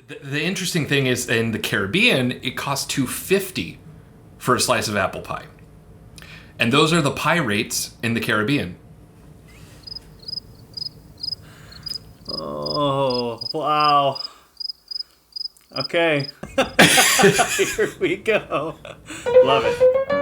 The interesting thing is, in the Caribbean, it costs $2.50 for a slice of apple pie. And those are the pie rates in the Caribbean. Oh, wow. Okay. Here we go. Love it.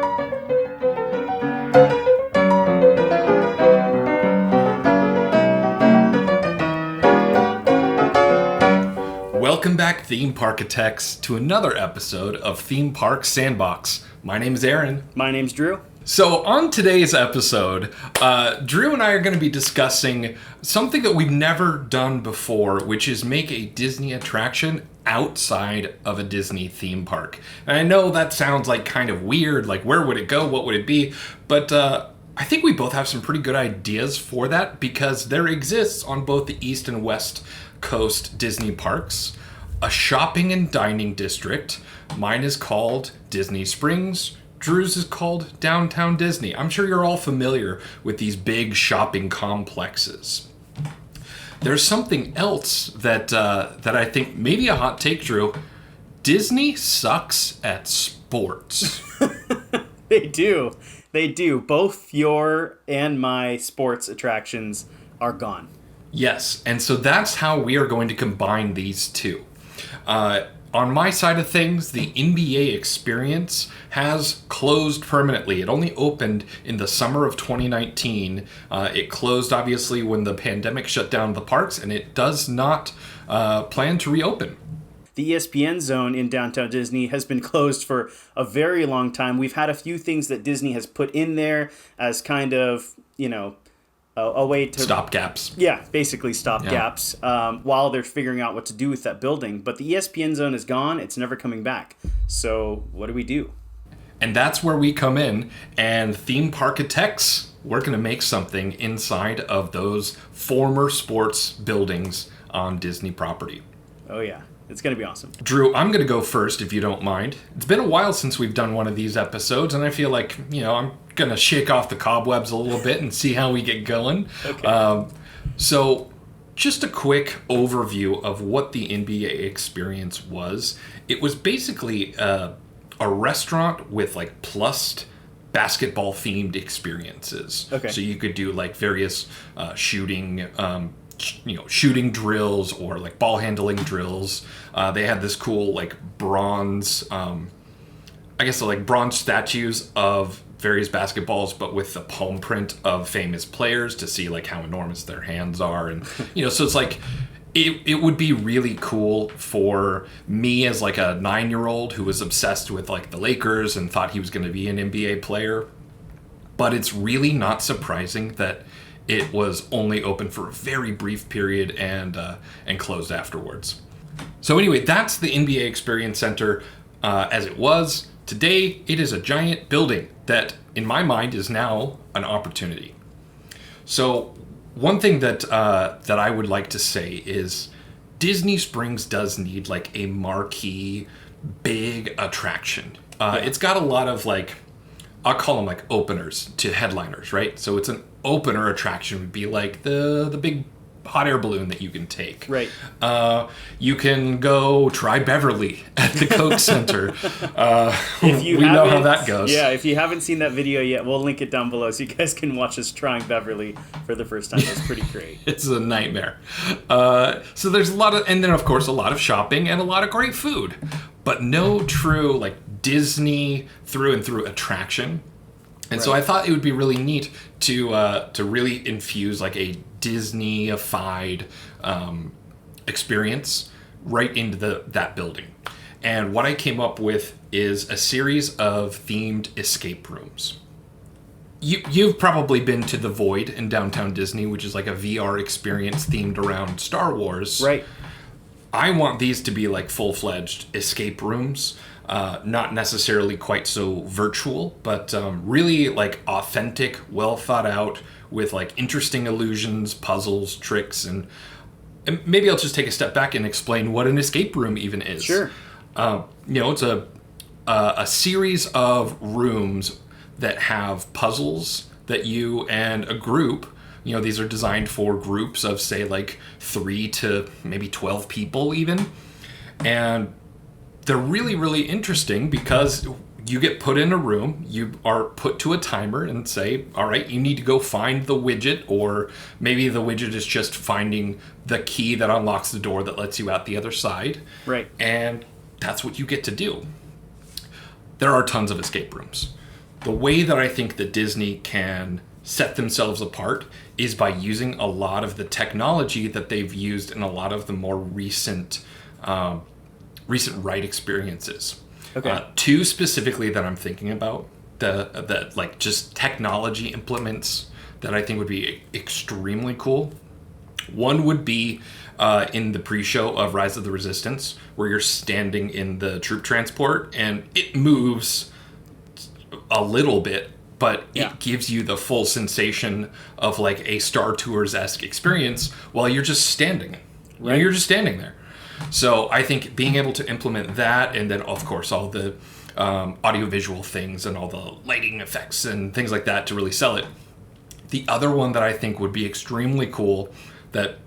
Welcome back, Theme Parkitects, to another episode of Theme Park Sandbox. My name is Aaron. My name's Drew. So on today's episode, Drew and I are going to be discussing something that we've never done before, which is make a Disney attraction outside of a Disney theme park. And I know that sounds like kind of weird, like where would it go, what would it be? But I think we both have some pretty good ideas for that, because there exists on both the East and West Coast Disney parks a shopping and dining district. Mine is called Disney Springs. Drew's is called Downtown Disney. I'm sure you're all familiar with these big shopping complexes. There's something else that I think maybe a hot take, Drew. Disney sucks at sports. They do. They do. Both your and my sports attractions are gone. Yes, and so that's how we are going to combine these two. On my side of things, the NBA experience has closed permanently. It only opened in the summer of 2019. It closed, obviously, when the pandemic shut down the parks, and it does not plan to reopen. The ESPN zone in Downtown Disney has been closed for a very long time. We've had a few things that Disney has put in there as kind of, a way to... Stopgaps. Yeah, basically stopgaps, while they're figuring out what to do with that building. But the ESPN zone is gone. It's never coming back. So what do we do? And that's where we come in. And Theme Parkitects, we're going to make something inside of those former sports buildings on Disney property. Oh, yeah. It's going to be awesome. Drew, I'm going to go first, if you don't mind. It's been a while since we've done one of these episodes, and I feel like, I'm going to shake off the cobwebs a little bit and see how we get going. Okay. So, just a quick overview of what the NBA experience was. It was basically a restaurant with, plussed basketball-themed experiences. Okay. So you could do, various shooting shooting drills or ball handling drills. They had this cool bronze, bronze statues of various basketballs, but with the palm print of famous players to see how enormous their hands are. And, so it's it would be really cool for me as a 9-year-old who was obsessed with the Lakers and thought he was going to be an NBA player. But it's really not surprising that it was only open for a very brief period and closed afterwards. So anyway, that's the NBA Experience Center as it was. Today, it is a giant building that, in my mind, is now an opportunity. So one thing that I would like to say is Disney Springs does need a marquee, big attraction. It's got a lot of I'll call them openers to headliners, right? So it's an opener attraction would be the big hot air balloon that you can take. Right. You can go try Beverly at the Coke Center. If you we know how that goes. Yeah, if you haven't seen that video yet, we'll link it down below so you guys can watch us trying Beverly for the first time. It's pretty great. It's a nightmare. So there's a lot of, and then of course a lot of shopping and a lot of great food, but no true Disney through and through attraction. And so I thought it would be really neat to really infuse a Disney-ified experience right into that building. And what I came up with is a series of themed escape rooms. You've probably been to the Void in Downtown Disney, which is a VR experience themed around Star Wars. Right. I want these to be full-fledged escape rooms. Not necessarily quite so virtual, but really authentic, well thought out, with interesting illusions, puzzles, tricks, and maybe I'll just take a step back and explain what an escape room even is. Sure. It's a series of rooms that have puzzles that you and a group, these are designed for groups of say 3 to maybe 12 people even. And they're really, really interesting because you get put in a room, you are put to a timer and say, all right, you need to go find the widget, or maybe the widget is just finding the key that unlocks the door that lets you out the other side. Right. And that's what you get to do. There are tons of escape rooms. The way that I think that Disney can set themselves apart is by using a lot of the technology that they've used in a lot of the more recent ride experiences. Okay. Two specifically that I'm thinking about, the like just technology implements that I think would be extremely cool. One would be in the pre-show of Rise of the Resistance, where you're standing in the troop transport and it moves a little bit, but it gives you the full sensation of like a Star Tours-esque experience while you're just standing. Right. You know, you're just standing there. So I think being able to implement that, and then of course all the audiovisual things and all the lighting effects and things like that to really sell it. The other one that I think would be extremely cool, that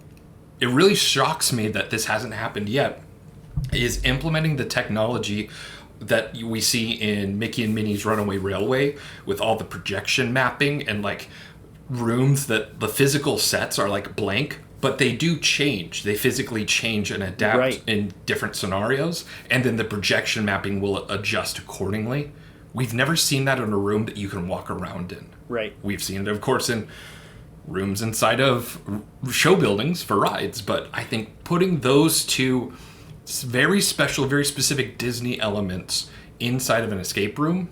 it really shocks me that this hasn't happened yet, is implementing the technology that we see in Mickey and Minnie's Runaway Railway with all the projection mapping and like rooms that the physical sets are like blank, but they do change. They physically change and adapt in different scenarios, and then the projection mapping will adjust accordingly. We've never seen that in a room that you can walk around in. Right. We've seen it, of course, in rooms inside of show buildings for rides, but I think putting those two very special, very specific Disney elements inside of an escape room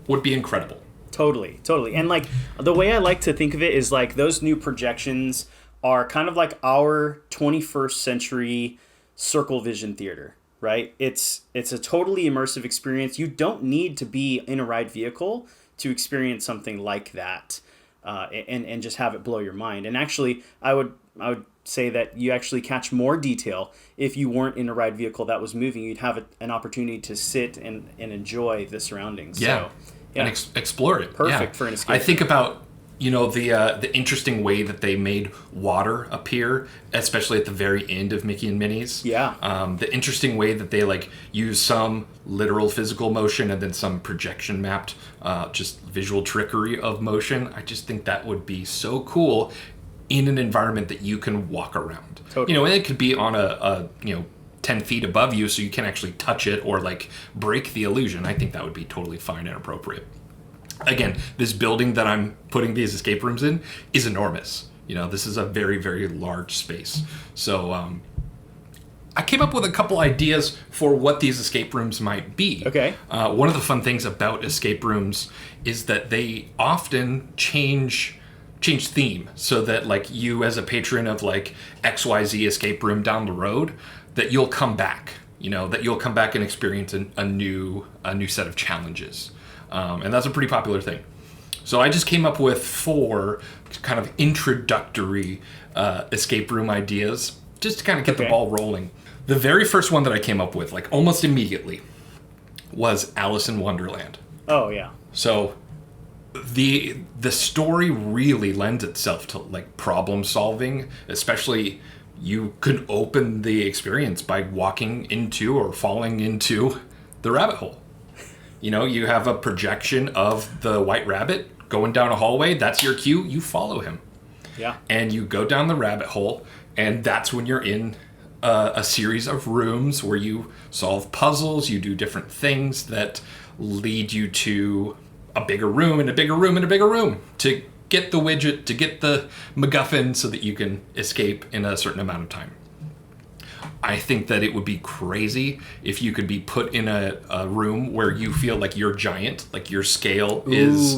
would be incredible. Totally. And like the way I like to think of it is like those new projections are kind of like our 21st century circle vision theater, right? It's a totally immersive experience. You don't need to be in a ride vehicle to experience something like that, and just have it blow your mind. And actually, I would say that you actually catch more detail if you weren't in a ride vehicle that was moving. You'd have an opportunity to sit and enjoy the surroundings. Yeah, so, yeah. And explore it. Perfect for an escape. I think about the interesting way that they made water appear, especially at the very end of Mickey and Minnie's. Yeah. The interesting way that they like use some literal physical motion and then some projection mapped, just visual trickery of motion. I just think that would be so cool in an environment that you can walk around. Totally. And it could be on a 10 feet above you, so you can actually touch it or like break the illusion. I think that would be totally fine and appropriate. Again, this building that I'm putting these escape rooms in is enormous. This is a very, very large space. So I came up with a couple ideas for what these escape rooms might be. Okay. One of the fun things about escape rooms is that they often change theme, so that like you as a patron of like XYZ escape room down the road, that you'll come back, that you'll come back and experience a new set of challenges. And that's a pretty popular thing. So I just came up with 4 kind of introductory escape room ideas just to kind of get the ball rolling. The very first one that I came up with, like almost immediately, was Alice in Wonderland. Oh, yeah. So the story really lends itself to like problem solving, especially you could open the experience by walking into or falling into the rabbit hole. You have a projection of the White Rabbit going down a hallway. That's your cue. You follow him. Yeah. And you go down the rabbit hole, and that's when you're in a series of rooms where you solve puzzles, you do different things that lead you to a bigger room and a bigger room and a bigger room to get the widget, to get the MacGuffin so that you can escape in a certain amount of time. I think that it would be crazy if you could be put in a room where you feel like you're giant, like your scale is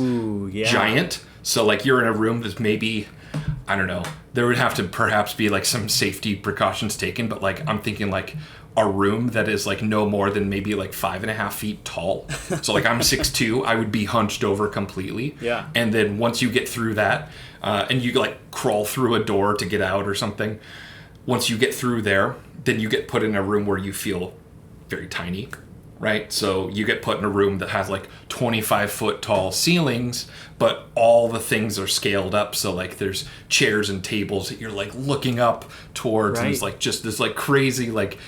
giant. So like you're in a room that's maybe, I don't know, there would have to perhaps be like some safety precautions taken, but like I'm thinking like a room that is like no more than maybe like 5.5 feet tall. So like I'm 6'2", I would be hunched over completely. Yeah. And then once you get through that, and you like crawl through a door to get out or something, once you get through there, then you get put in a room where you feel very tiny, right? So you get put in a room that has like 25-foot tall ceilings, but all the things are scaled up. So like there's chairs and tables that you're like looking up towards, and it's like just this like crazy like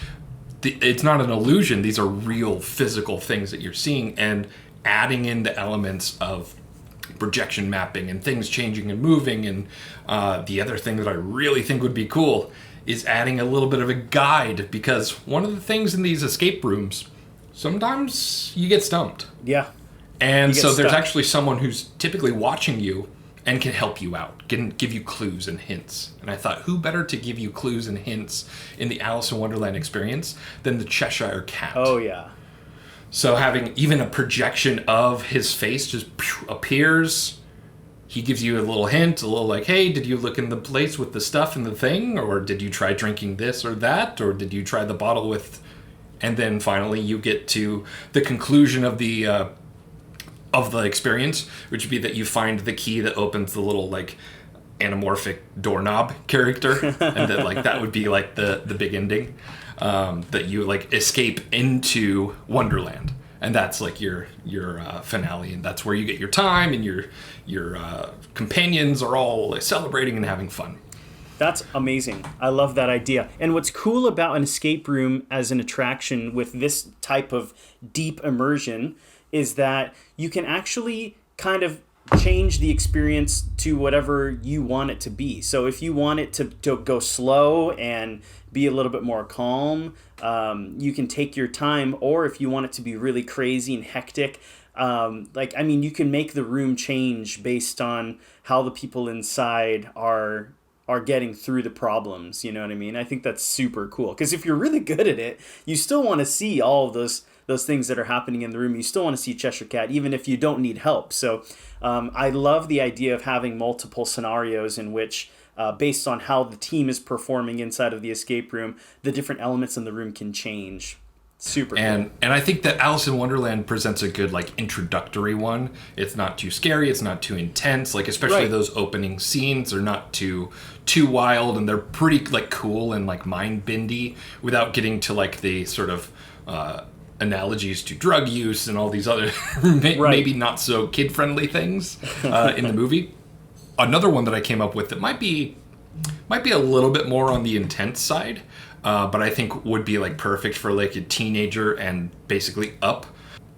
it's not an illusion. These are real physical things that you're seeing, and adding in the elements of projection mapping and things changing and moving. And the other thing that I really think would be cool is adding a little bit of a guide, because one of the things in these escape rooms, sometimes you get stumped. Yeah. And so there's actually someone who's typically watching you and can help you out, can give you clues and hints. And I thought, who better to give you clues and hints in the Alice in Wonderland experience than the Cheshire Cat? Oh, yeah. So having even a projection of his face just appears, he gives you a little hint, a little like, hey, did you look in the place with the stuff and the thing? Or did you try drinking this or that? Or did you try the bottle with... And then finally you get to the conclusion of the experience, which would be that you find the key that opens the little like anamorphic doorknob character, and that like that would be like the big ending, that you like escape into Wonderland, and that's like your finale, and that's where you get your time, and your companions are all celebrating and having fun. That's amazing. I love that idea. And what's cool about an escape room as an attraction with this type of deep immersion is that you can actually kind of change the experience to whatever you want it to be. So if you want it to go slow and be a little bit more calm, you can take your time. Or if you want it to be really crazy and hectic, you can make the room change based on how the people inside are getting through the problems. You know what I mean? I think that's super cool. Because if you're really good at it, you still want to see all of those things that are happening in the room. You still want to see Cheshire Cat, even if you don't need help. So I love the idea of having multiple scenarios in which, based on how the team is performing inside of the escape room, the different elements in the room can change. Super cool. And I think that Alice in Wonderland presents a good like introductory one. It's not too scary, it's not too intense, like especially those opening scenes are not too wild, and they're pretty like cool and like mind bendy without getting to like the sort of analogies to drug use and all these other maybe not so kid friendly things in the movie. Another one that I came up with that might be a little bit more on the intense side, but I think would be like perfect for like a teenager and basically up,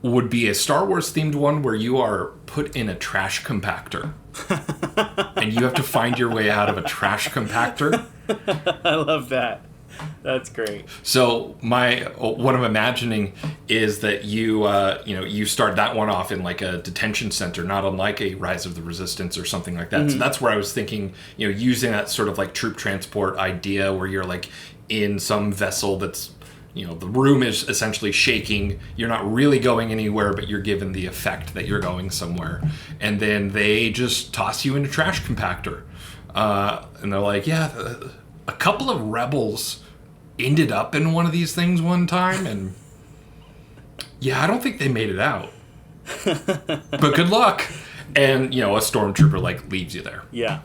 would be a Star Wars themed one where you are put in a trash compactor and you have to find your way out of a trash compactor. I love that. That's great. So what I'm imagining is that you start that one off in like a detention center, not unlike a Rise of the Resistance or something like that. Mm-hmm. So that's where I was thinking, using that sort of like troop transport idea where you're like in some vessel that's, the room is essentially shaking. You're not really going anywhere, but you're given the effect that you're going somewhere. And then they just toss you in a trash compactor. And they're like, yeah, a couple of rebels ended up in one of these things one time, and yeah, I don't think they made it out. But good luck. And, a stormtrooper like leaves you there. Yeah.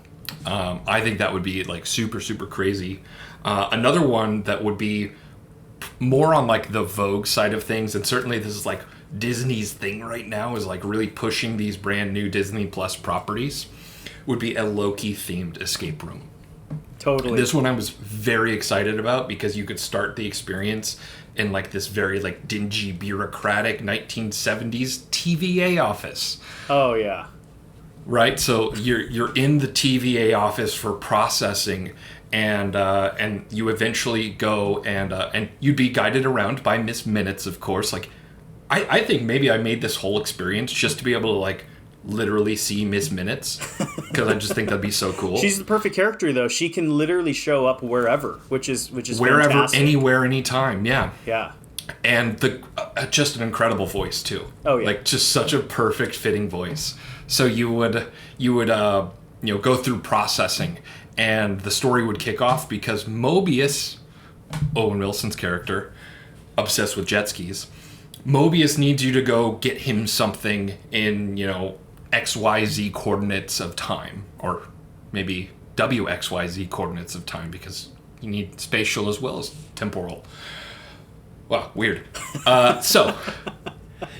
I think that would be like super, super crazy. Another one that would be more on like the Vogue side of things, and certainly this is like Disney's thing right now, is like really pushing these brand new Disney Plus properties, would be a Loki themed escape room. Totally. This one I was very excited about because you could start the experience in like this very like dingy, bureaucratic 1970s TVA office. Oh yeah. Right. So you're in the TVA office for processing, and you eventually go and you'd be guided around by Miss Minutes, of course. Like I think maybe I made this whole experience just to be able to like literally see Miss Minutes, because I just think that'd be so cool. She's the perfect character though. She can literally show up wherever, which is wherever, fantastic. Anywhere, anytime. Yeah. Yeah. And the just an incredible voice too. Oh yeah. Like just such a perfect fitting voice. So you would go through processing, and the story would kick off because Mobius, Owen Wilson's character, obsessed with jet skis. Mobius needs you to go get him something in, XYZ coordinates of time, or maybe WXYZ coordinates of time, because you need spatial as well as temporal. Wow, weird. So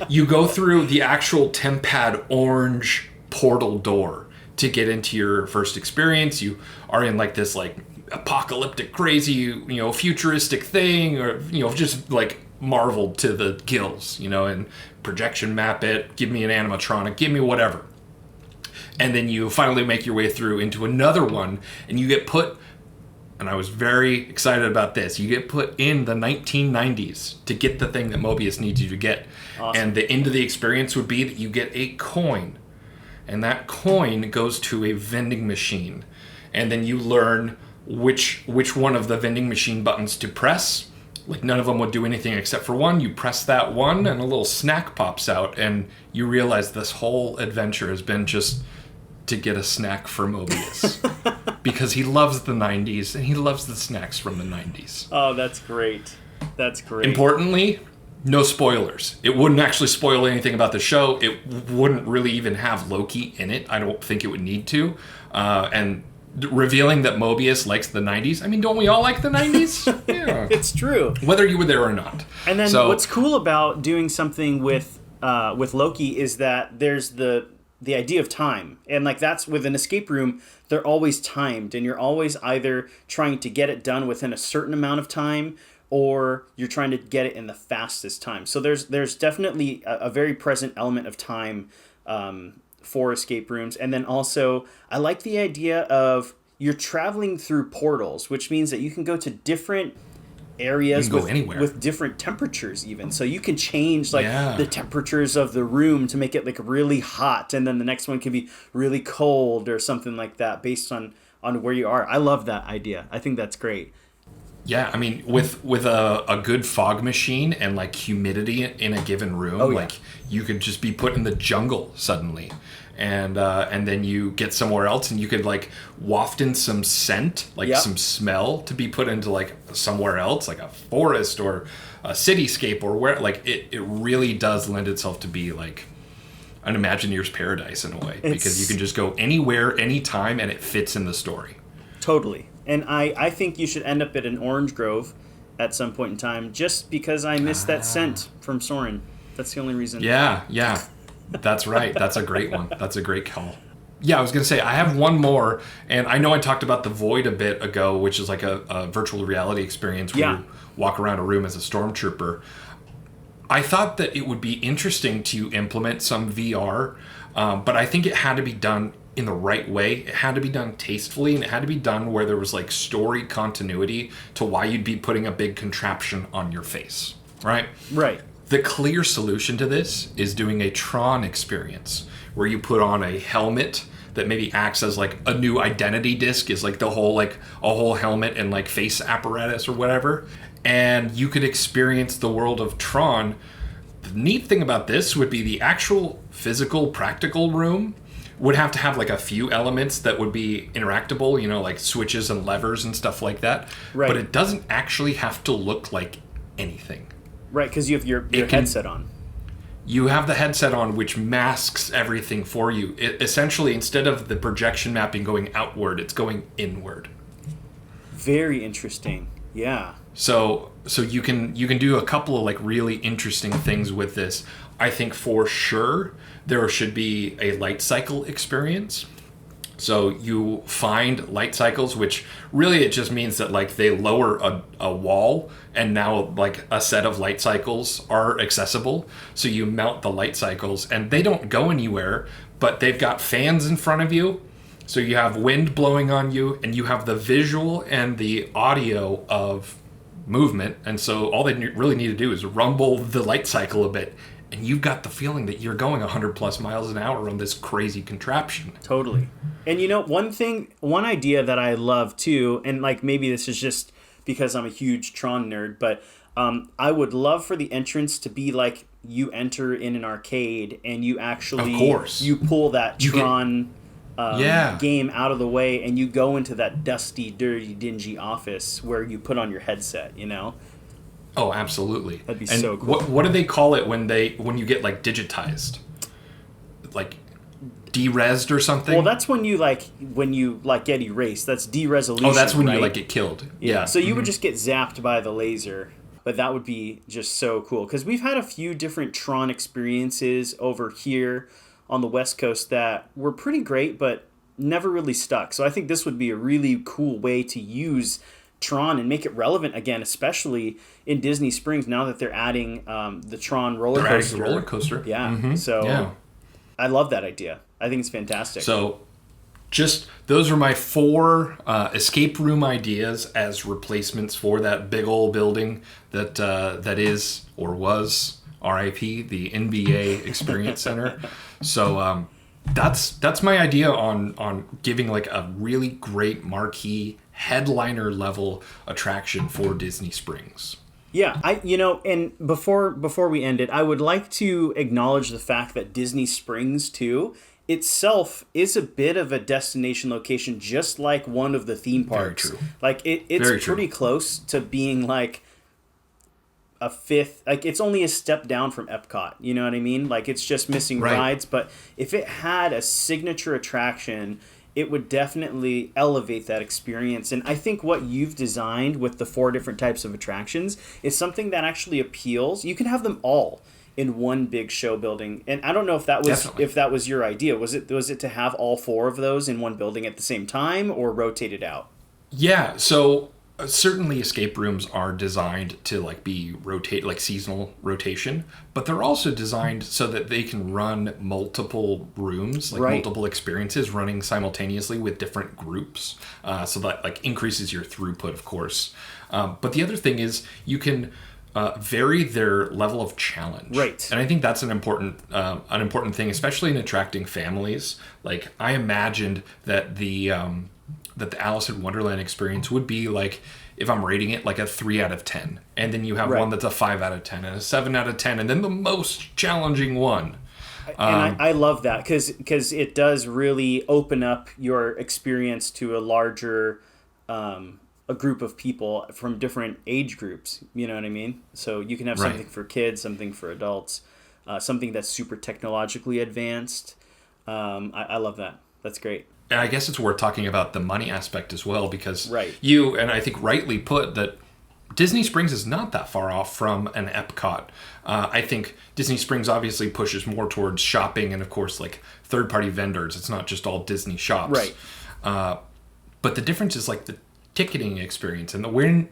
you go through the actual Tempad orange portal door to get into your first experience. You are in like this like apocalyptic, crazy, futuristic thing, or just like marveled to the gills, and projection map it, give me an animatronic, give me whatever. And then you finally make your way through into another one, and you get put, and I was very excited about this, you get put in the 1990s to get the thing that Mobius needs you to get. Awesome. And the end of the experience would be that you get a coin, and that coin goes to a vending machine. And then you learn which one of the vending machine buttons to press. Like, none of them would do anything except for one. You press that one, and a little snack pops out, and you realize this whole adventure has been just to get a snack for Mobius. Because he loves the 90s, and he loves the snacks from the 90s. Oh, that's great. That's great. Importantly, no spoilers. It wouldn't actually spoil anything about the show. It wouldn't really even have Loki in it. I don't think it would need to. And revealing that Mobius likes the 90s. I mean, don't we all like the 90s? Yeah. It's true. Whether you were there or not. And then what's cool about doing something with Loki is that there's the idea of time. And like, that's with an escape room, they're always timed, and you're always either trying to get it done within a certain amount of time, or you're trying to get it in the fastest time. So there's definitely a very present element of time for escape rooms. And then also, I like the idea of you're traveling through portals, which means that you can go to different areas with different temperatures even. So you can change the temperatures of the room to make it like really hot, and then the next one can be really cold or something like that based on where you are. I love that idea. I think that's great. Yeah, I mean, with a good fog machine and like humidity in a given room, like you could just be put in the jungle suddenly, and then you get somewhere else, and you could like waft in some scent, like some smell, to be put into like somewhere else, like a forest or a cityscape or where. Like it really does lend itself to be like an Imagineer's paradise in a way, because you can just go anywhere, anytime, and it fits in the story. Totally. And I think you should end up at an orange grove at some point in time, just because I missed that scent from Soren. That's the only reason. Yeah. That's right. That's a great one. That's a great call. Yeah, I was going to say, I have one more, and I know I talked about the Void a bit ago, which is like a virtual reality experience where you walk around a room as a stormtrooper. I thought that it would be interesting to implement some VR, but I think it had to be done in the right way. It had to be done tastefully, and it had to be done where there was like story continuity to why you'd be putting a big contraption on your face, right? Right. The clear solution to this is doing a Tron experience where you put on a helmet that maybe acts as like a new identity disc, is like a whole helmet and like face apparatus or whatever, and you could experience the world of Tron. The neat thing about this would be the actual physical practical room would have to have like a few elements that would be interactable, like switches and levers and stuff like that. Right. But it doesn't actually have to look like anything. Right, because you have your headset on. You have the headset on, which masks everything for you. It, essentially, instead of the projection mapping going outward, it's going inward. Very interesting. Yeah. So you can do a couple of like really interesting things with this. I think for sure there should be a light cycle experience. So you find light cycles, which really it just means that like they lower a wall, and now like a set of light cycles are accessible. So you mount the light cycles, and they don't go anywhere, but they've got fans in front of you. So you have wind blowing on you, and you have the visual and the audio of movement. And so all they really need to do is rumble the light cycle a bit, and you've got the feeling that you're going 100 plus miles an hour on this crazy contraption. Totally. And one idea that I love too, and like maybe this is just because I'm a huge Tron nerd, but I would love for the entrance to be like you enter in an arcade and you actually, of course, you pull that Tron game out of the way, and you go into that dusty, dirty, dingy office where you put on your headset, Oh, absolutely. That'd be so cool. What do they call it when you get like digitized? Like de-resed or something? Well, that's when you get erased. That's de-resolution. Oh, that's when right? you like get killed. Yeah. So you would just get zapped by the laser. But that would be just so cool, because we've had a few different Tron experiences over here on the West Coast that were pretty great, but never really stuck. So I think this would be a really cool way to use Tron and make it relevant again, especially in Disney Springs now that they're adding the Tron roller They're coaster. adding the roller coaster. Yeah. So Yeah. I love that idea. I think it's fantastic. So just those are my 4 escape room ideas as replacements for that big old building that that is or was RIP, the NBA Experience Center. So that's my idea on giving like a really great marquee headliner level attraction for Disney Springs. Yeah, and before we end it, I would like to acknowledge the fact that Disney Springs too itself is a bit of a destination location, just like one of the theme parks. Very true. Like it's pretty close to being like a fifth, like it's only a step down from Epcot, you know what I mean? Like it's just missing rides, but if it had a signature attraction, it would definitely elevate that experience. And I think what you've designed with the 4 different types of attractions is something that actually appeals. You can have them all in one big show building. And I don't know if that was your idea. Was it to have all 4 of those in one building at the same time or rotate it out? Yeah, so certainly escape rooms are designed to like be seasonal rotation, but they're also designed so that they can run multiple rooms, like multiple experiences running simultaneously with different groups. So that like increases your throughput, of course. But the other thing is you can vary their level of challenge. Right. And I think that's an important thing, especially in attracting families. Like I imagined that the Alice in Wonderland experience would be like, if I'm rating it, like a 3 out of 10. And then you have one that's a 5 out of 10 and a 7 out of 10. And then the most challenging one. And I love that because it does really open up your experience to a larger a group of people from different age groups. You know what I mean? So you can have something for kids, something for adults, something that's super technologically advanced. I love that. That's great. And I guess it's worth talking about the money aspect as well, because you, and I think rightly put, that Disney Springs is not that far off from an Epcot. I think Disney Springs obviously pushes more towards shopping and, of course, like third-party vendors. It's not just all Disney shops. Right. But the difference is like the ticketing experience and the when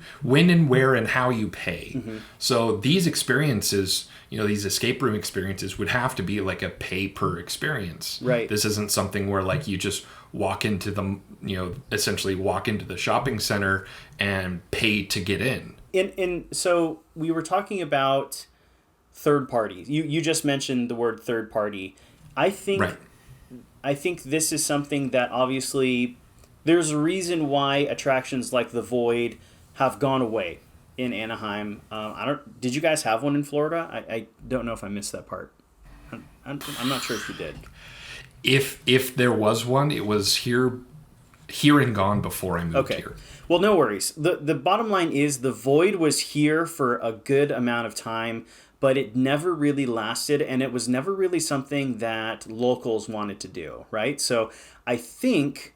and where and how you pay. Mm-hmm. So these experiences, these escape room experiences would have to be like a pay per experience. Right. This isn't something where like you just walk into essentially walk into the shopping center and pay to get in. And so we were talking about third parties. You just mentioned the word third party. I think this is something that obviously there's a reason why attractions like the Void have gone away in Anaheim. Did you guys have one in Florida? I don't know if I missed that part. I'm not sure if you did. If there was one, it was here and gone before I moved here. Well, no worries. The bottom line is the Void was here for a good amount of time, but it never really lasted, and it was never really something that locals wanted to do, right? So I think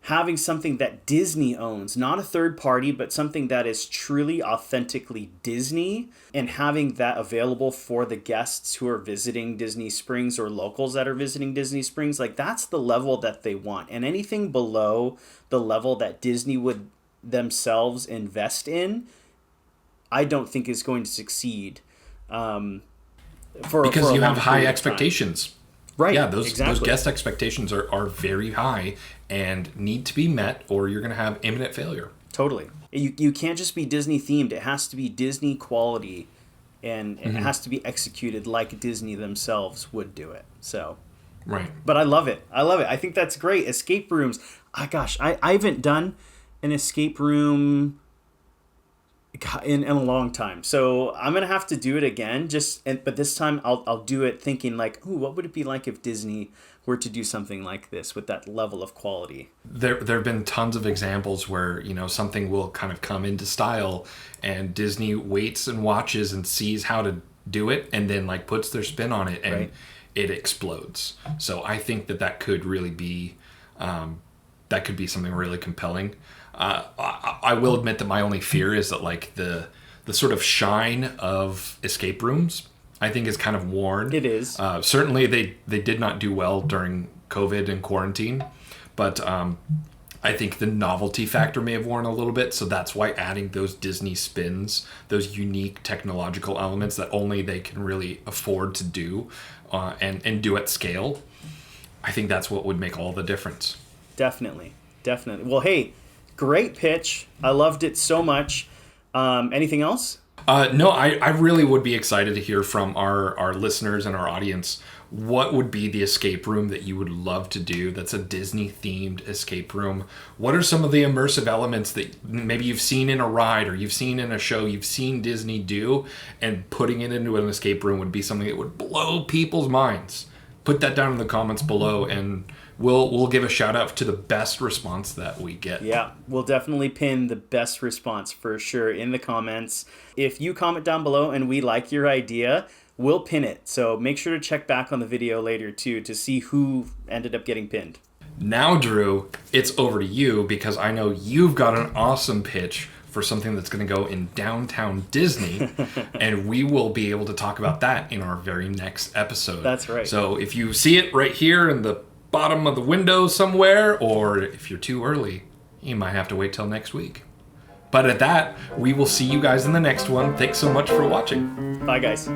having something that Disney owns, not a third party, but something that is truly authentically Disney, and having that available for the guests who are visiting Disney Springs or locals that are visiting Disney Springs, like that's the level that they want. And anything below the level that Disney would themselves invest in, I don't think is going to succeed. Because you have high expectations. Right. Yeah, those guest expectations are very high and need to be met, or you're going to have imminent failure. Totally. You can't just be Disney themed. It has to be Disney quality, and it has to be executed like Disney themselves would do it. So, right. But I love it. I think that's great. Escape rooms. I haven't done an escape room in a long time, so I'm gonna have to do it again. But this time I'll do it thinking like, ooh, what would it be like if Disney were to do something like this with that level of quality? There have been tons of examples where something will kind of come into style, and Disney waits and watches and sees how to do it, and then like puts their spin on it, and it explodes. So I think that could really be something really compelling. I will admit that my only fear is that like the sort of shine of escape rooms, I think, is kind of worn. It is. Certainly they did not do well during COVID and quarantine, But I think the novelty factor may have worn a little bit, so that's why adding those Disney spins, those unique technological elements that only they can really afford to do and do at scale, I think that's what would make all the difference. Definitely. Well, hey, great pitch. I loved it so much. Anything else? No, I really would be excited to hear from our listeners and our audience. What would be the escape room that you would love to do that's a Disney-themed escape room? What are some of the immersive elements that maybe you've seen in a ride or you've seen in a show, you've seen Disney do, and putting it into an escape room would be something that would blow people's minds? Put that down in the comments below, and we'll give a shout out to the best response that we get. Yeah, we'll definitely pin the best response for sure in the comments. If you comment down below and we like your idea, we'll pin it. So make sure to check back on the video later too to see who ended up getting pinned. Now, Drew, it's over to you because I know you've got an awesome pitch for something that's going to go in downtown Disney, and we will be able to talk about that in our very next episode. That's right. So if you see it right here in the bottom of the window somewhere, or if you're too early, you might have to wait till next week. But at that, we will see you guys in the next one. Thanks so much for watching. Bye, guys.